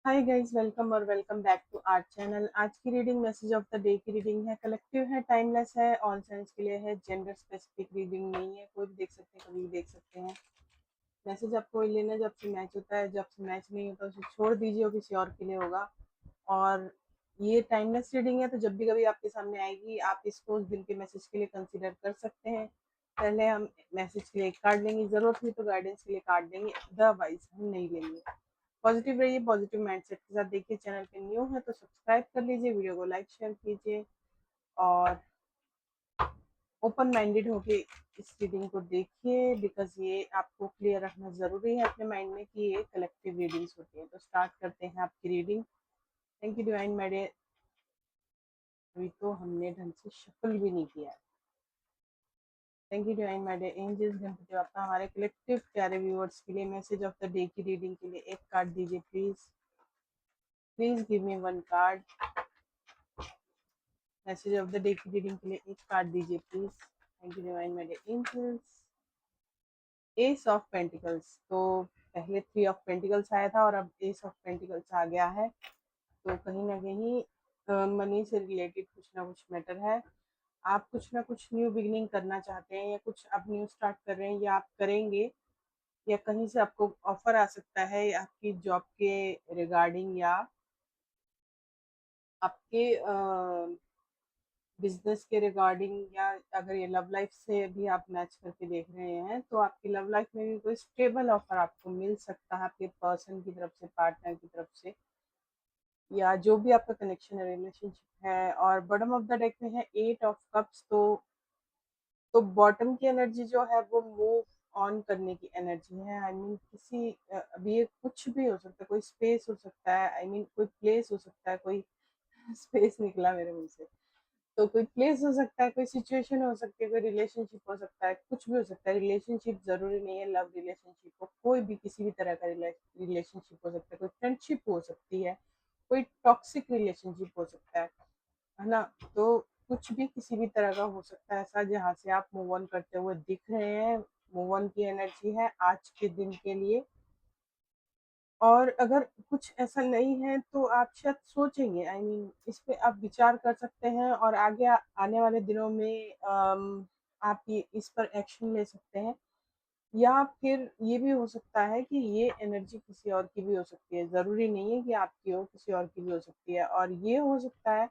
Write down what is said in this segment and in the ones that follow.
हाय guys, welcome और welcome back to our channel. आज की reading message of the day की रीडिंग है, कलेक्टिव है, टाइमलेस है, ऑल साइंस के लिए है, जेंडर स्पेसिफिक रीडिंग नहीं है, कोई भी देख सकते हैं, कभी भी देख सकते हैं। मैसेज आपको लेना जब से मैच होता है, जब से मैच नहीं होता उसे छोड़ दीजिए, वो किसी और के लिए होगा। और ये टाइमलेस रीडिंग है, तो जब भी कभी आपके सामने आएगी आप इसको उस दिन के मैसेज के लिए कंसिडर कर सकते हैं। पहले हम मैसेज के लिए एक कार्ड लेंगे, जरूरत हुई तो गाइडेंस के लिए कार्ड लेंगे, अदरवाइज हम नहीं लेंगे। पॉजिटिव रहिए, पॉजिटिव माइंडसेट के साथ देखिए। चैनल पे न्यू है तो सब्सक्राइब कर लीजिए, वीडियो को लाइक शेयर कीजिए और ओपन माइंडेड होके इस रीडिंग को देखिए, बिकॉज ये आपको क्लियर रखना जरूरी है अपने माइंड में कि ये कलेक्टिव रीडिंग्स होती है। तो स्टार्ट करते हैं आपकी रीडिंग। थैंक यू डिवाइन मेरे, अभी तो हमने ढंग से शफल भी नहीं किया है। थैंक यू डिवाइन मेरे एंजल्स, गणपति बाप्पा, हमारे कलेक्टिव प्यारे व्यूअर्स के लिए मैसेज ऑफ द डे की रीडिंग के लिए एक कार्ड दीजिए please. Please give me one card. Message of the day की रीडिंग के लिए एक कार्ड दीजिए प्लीज। थैंक यू डिवाइन मेरे एंजल्स। एस ऑफ पेंटिकल्स, तो पहले थ्री ऑफ पेंटिकल्स आया था और अब एस ऑफ पेंटिकल्स आ गया है। तो कहीं ना कहीं मनी से रिलेटेड कुछ ना कुछ मैटर है। आप कुछ ना कुछ न्यू बिगिनिंग करना चाहते हैं, या कुछ आप न्यू स्टार्ट कर रहे हैं, या आप करेंगे, या कहीं से आपको ऑफर आ सकता है आपकी जॉब के रिगार्डिंग, या आपके बिजनेस के रिगार्डिंग, या अगर ये लव लाइफ से भी आप मैच करके देख रहे हैं तो आपकी लव लाइफ में भी कोई स्टेबल ऑफर आपको मिल सकता है आपके पर्सन की तरफ से, पार्टनर की तरफ से, या जो भी आपका कनेक्शन है, रिलेशनशिप है। और बॉटम ऑफ द डेक में है एट ऑफ कप्स। तो बॉटम की एनर्जी जो है वो मूव ऑन करने की एनर्जी है। आई मीन किसी अभी ये कुछ भी हो सकता है, कोई स्पेस हो सकता है, आई मीन कोई प्लेस हो सकता है, कोई स्पेस निकला मेरे मुंह से, तो कोई प्लेस हो सकता है, कोई सिचुएशन हो सकती है, कोई रिलेशनशिप हो सकता है, कुछ भी हो सकता है। रिलेशनशिप जरूरी नहीं है लव रिलेशनशिप हो, कोई भी किसी भी तरह का रिलेशनशिप हो सकता है, कोई फ्रेंडशिप हो सकती है, कोई टॉक्सिक रिलेशनशिप हो सकता है ना। तो कुछ भी किसी भी तरह का हो सकता है ऐसा जहाँ से आप मूव ऑन करते हुए दिख रहे हैं। मूव ऑन की एनर्जी है आज के दिन के लिए। और अगर कुछ ऐसा नहीं है तो आप शायद सोचेंगे, आई मीन इस पे आप विचार कर सकते हैं, और आगे आने वाले दिनों में आप ये इस पर एक्शन ले सकते हैं। या फिर ये भी हो सकता है कि ये एनर्जी किसी और की भी हो सकती है, ज़रूरी नहीं है कि आपकी हो, किसी और की भी हो सकती है। और ये हो सकता है,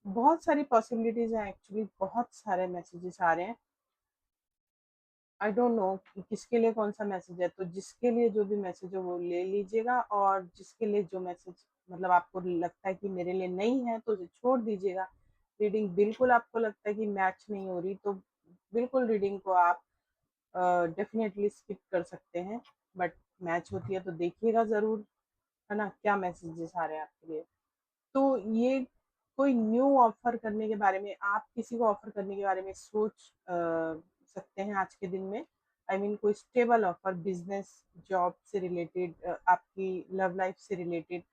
बहुत सारी पॉसिबिलिटीज़ हैं एक्चुअली, बहुत सारे मैसेजेस आ रहे हैं। आई डोंट नो कि किसके लिए कौन सा मैसेज है, तो जिसके लिए जो भी मैसेज है वो ले लीजिएगा, और जिसके लिए जो मैसेज मतलब आपको लगता है कि मेरे लिए नहीं है तो उसे छोड़ दीजिएगा। रीडिंग बिल्कुल आपको लगता है कि मैच नहीं हो रही तो बिल्कुल रीडिंग को आप डेफिनेटली स्किप कर सकते हैं। बट मैच होती है तो देखिएगा ज़रूर, है ना, क्या मैसेजेस आ रहे हैं आपके लिए। तो ये कोई न्यू ऑफर करने के बारे में, आप किसी को ऑफर करने के बारे में सोच सकते हैं आज के दिन में। आई मीन कोई स्टेबल ऑफर, बिजनेस, जॉब से रिलेटेड, आपकी लव लाइफ से रिलेटेड।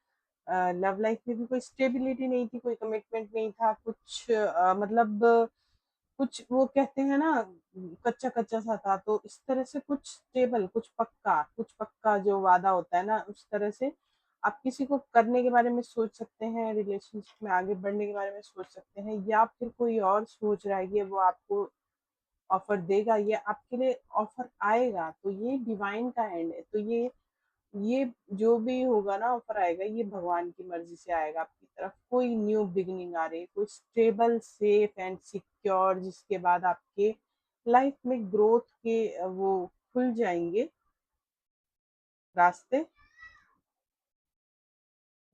लव लाइफ में भी कोई स्टेबिलिटी नहीं थी, कोई कमिटमेंट नहीं था, कुछ मतलब कुछ वो कहते हैं ना, कच्चा कच्चा सा था। तो इस तरह से कुछ स्टेबल, कुछ पक्का जो वादा होता है ना, उस तरह से आप किसी को करने के बारे में सोच सकते हैं, रिलेशनशिप में आगे बढ़ने के बारे में सोच सकते हैं, या फिर कोई और सोच रहा है कि वो आपको ऑफर देगा, या आपके लिए ऑफर आएगा। तो ये डिवाइन का हैंड है, तो ये जो भी होगा ना, ऑफर आएगा, ये भगवान की मर्जी से आएगा आपकी तरफ। कोई न्यू बिगिनिंग आ रही है, कोई स्टेबल, सेफ एंड सिक्योर, जिसके बाद आपके लाइफ में ग्रोथ के वो खुल जाएंगे रास्ते।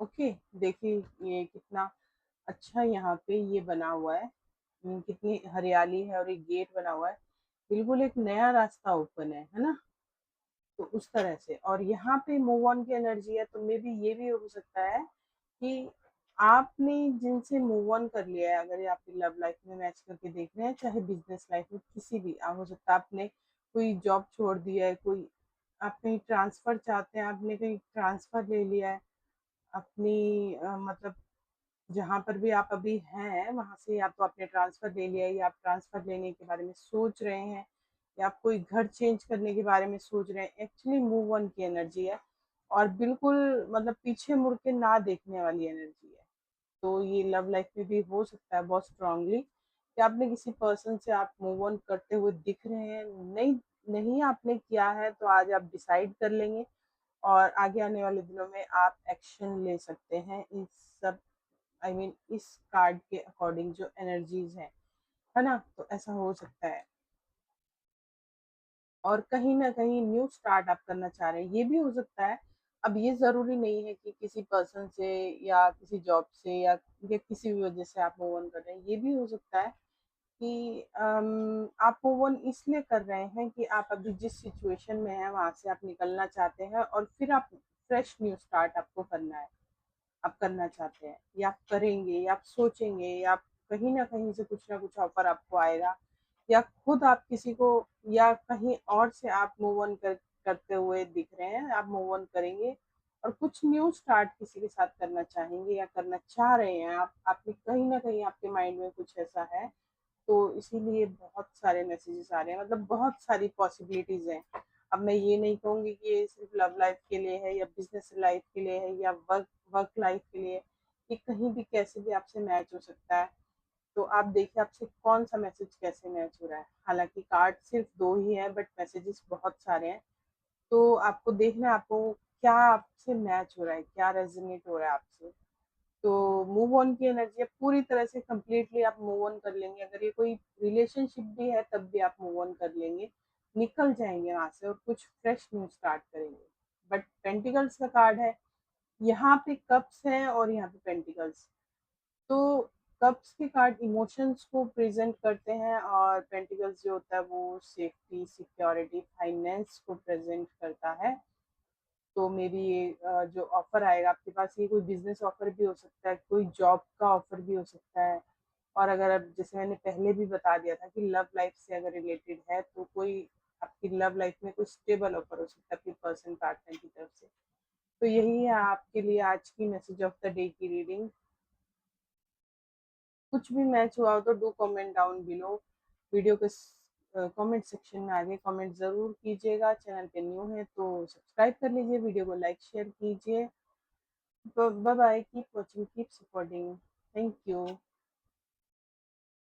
ओके, देखिए ये कितना अच्छा यहाँ पे ये बना हुआ है। कितनी हरियाली है, और एक गेट बना हुआ है, बिल्कुल एक नया रास्ता ओपन है ना। तो उस तरह से, और यहाँ पे मूव ऑन की एनर्जी है, तो मे बी ये भी हो सकता है कि आपने जिनसे मूव ऑन कर लिया है, अगर ये आपकी लव लाइफ में मैच करके देख रहे हैं, चाहे बिजनेस लाइफ में, किसी भी हो सकता है आपने कोई जॉब छोड़ दिया है, कोई आप कहीं ट्रांसफर चाहते हैं, आपने कहीं ट्रांसफर ले लिया है अपनी मतलब जहाँ पर भी आप अभी हैं वहाँ से, या तो आपने ट्रांसफर ले लिया है, या आप ट्रांसफर लेने के बारे में सोच रहे हैं, या आप कोई घर चेंज करने के बारे में सोच रहे हैं। एक्चुअली मूव ऑन की एनर्जी है। और बिल्कुल मतलब पीछे मुड़ के ना देखने वाली एनर्जी है। तो ये लव लाइफ में भी हो सकता है बहुत स्ट्रांगली कि आपने किसी पर्सन से आप मूव ऑन करते हुए दिख रहे हैं। नहीं, नहीं आपने किया है तो आज आप डिसाइड कर लेंगे और आगे आने वाले दिनों में आप एक्शन ले सकते हैं इस सब, आई मीन इस कार्ड के अकॉर्डिंग जो एनर्जीज है ना। तो ऐसा हो सकता है। और कहीं न कहीं न्यू स्टार्ट आप करना चाह रहे हैं, ये भी हो सकता है। अब ये ज़रूरी नहीं है कि किसी पर्सन से या किसी जॉब से या किसी भी वजह से आप मूव ऑन कर रहे हैं। ये भी हो सकता है कि आप मूव ऑन इसलिए कर रहे हैं कि आप अभी जिस सिचुएशन में हैं, वहाँ से आप निकलना चाहते हैं और फिर आप फ्रेश न्यू स्टार्ट आपको करना है। आप करना चाहते हैं या आप करेंगे या आप सोचेंगे या आप कहीं ना कहीं से कुछ ना कुछ ऑफर आपको आएगा या खुद आप किसी को या कहीं और से आप मूव ऑन करते हुए दिख रहे हैं, आप मूव ऑन करेंगे और कुछ न्यू स्टार्ट किसी के साथ करना चाहेंगे या करना चाह रहे हैं आप। आपने कहीं ना कहीं आपके माइंड में कुछ ऐसा है, तो इसीलिए बहुत सारे मैसेजेस आ रहे हैं, मतलब बहुत सारी पॉसिबिलिटीज हैं। अब मैं ये नहीं कहूंगी कि ये सिर्फ लव लाइफ के लिए है या बिजनेस लाइफ के लिए है या वर्क वर्क लाइफ के लिए। ये कहीं भी कैसे भी आपसे मैच हो सकता है। तो आप देखिए आपसे कौन सा मैसेज कैसे मैच हो रहा है। हालांकि कार्ड सिर्फ दो ही है बट मैसेजेस बहुत सारे हैं। तो आपको देखना है आपको क्या आपसे मैच हो रहा है, क्या रेजोनेट हो रहा है आपसे। तो मूव ऑन की एनर्जी है, पूरी तरह से कंप्लीटली आप मूव ऑन कर लेंगे। अगर ये कोई रिलेशनशिप भी है तब भी आप मूव ऑन कर लेंगे, निकल जाएंगे वहां से और कुछ फ्रेश न्यू स्टार्ट करेंगे। बट पेंटिकल्स का कार्ड है, यहाँ पे कप्स है और यहाँ पे पेंटिकल्स। तो कप्स के कार्ड इमोशंस को प्रेजेंट करते हैं और पेंटिकल्स जो होता है वो सेफ्टी, सिक्योरिटी, फाइनेंस को प्रेजेंट करता है। तो मे बी ये जो ऑफर आएगा आपके पास, ये कोई बिजनेस ऑफर भी हो सकता है, कोई जॉब का ऑफर भी हो सकता है। और अगर अब जैसे मैंने पहले भी बता दिया था कि लव लाइफ से अगर रिलेटेड है तो कोई आपकी लव लाइफ में कोई स्टेबल ऑफर हो सकता है आपके पर्सन पार्टनर की तरफ से। तो यही है आपके लिए आज की मैसेज ऑफ द डे की रीडिंग। कुछ भी मैच हुआ हो तो do comment down below. Video के कमेंट सेक्शन में आगे कमेंट ज़रूर कीजिएगा। चैनल पे न्यू है तो सब्सक्राइब कर लीजिए, वीडियो को लाइक शेयर कीजिए। Bye bye, keep watching, keep supporting. Thank you.